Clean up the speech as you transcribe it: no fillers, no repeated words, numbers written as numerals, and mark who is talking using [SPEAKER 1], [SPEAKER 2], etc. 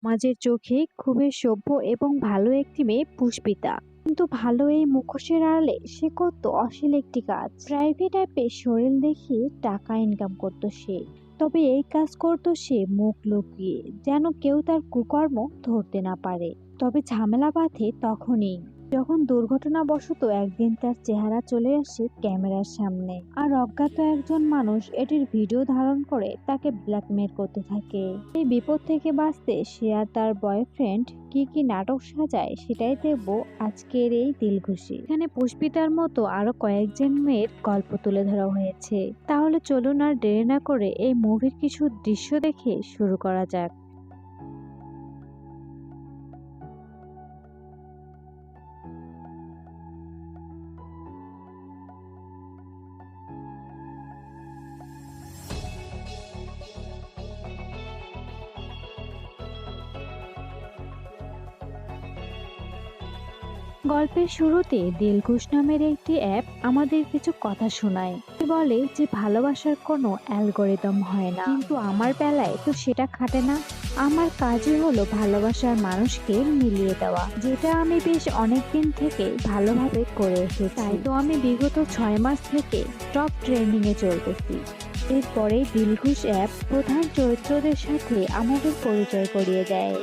[SPEAKER 1] সমাজের চোখে খুবই সভ্য এবং ভালো একটি মেয়ে পুষ্পিতা। কিন্তু ভালো এই মুখোশের আড়ালে সে করত অশ্লীল একটি কাজ। প্রাইভেট অ্যাপে শরীর দেখিয়ে টাকা ইনকাম করত সে। তবে এই কাজ করত সে মুখ লুকিয়ে, যেন কেউ তার কুকর্ম ধরতে না পারে। তবে ঝামেলা বাধে তখনই যখন দুর্ঘটনাবশত একদিন তার চেহারা চলে আসে ক্যামেরার সামনে, আর অজ্ঞাত একজন মানুষ এটির ভিডিও ধারণ করে তাকে ব্ল্যাকমেল করতে থাকে। এই বিপদ থেকে বাঁচতে সে আর তার বয়ফ্রেন্ড কি কি নাটক সাজায় সেটাই দেখবো আজকের এই দিলঘুষি। এখানে পুষ্পিতার মতো আরো কয়েকজন মেয়ের গল্প তুলে ধরা হয়েছে। তাহলে চলুন আর দেরি না করে এই মুভির কিছু দৃশ্য দেখে শুরু করা যাক। গল্পের শুরুতে দিলখুশ নামের একটি অ্যাপ আমাদের কিছু কথা শোনায়। বলে যে ভালোবাসার কোনো অ্যালগোরিদম হয় না, কিন্তু আমার বেলায় তো সেটা খাটে না। আমার কাজই হলো ভালোবাসার মানুষকে মিলিয়ে দেওয়া, যেটা আমি বেশ অনেকদিন থেকে ভালোভাবে করে এসেছি। তাই তো আমি বিগত 6 মাস থেকে টপ ট্রেন্ডিং এ চলতেছি। এরপরে দিলখুশ অ্যাপ প্রধান চরিত্রদের সাথে আমাদের পরিচয় করিয়ে দেয়।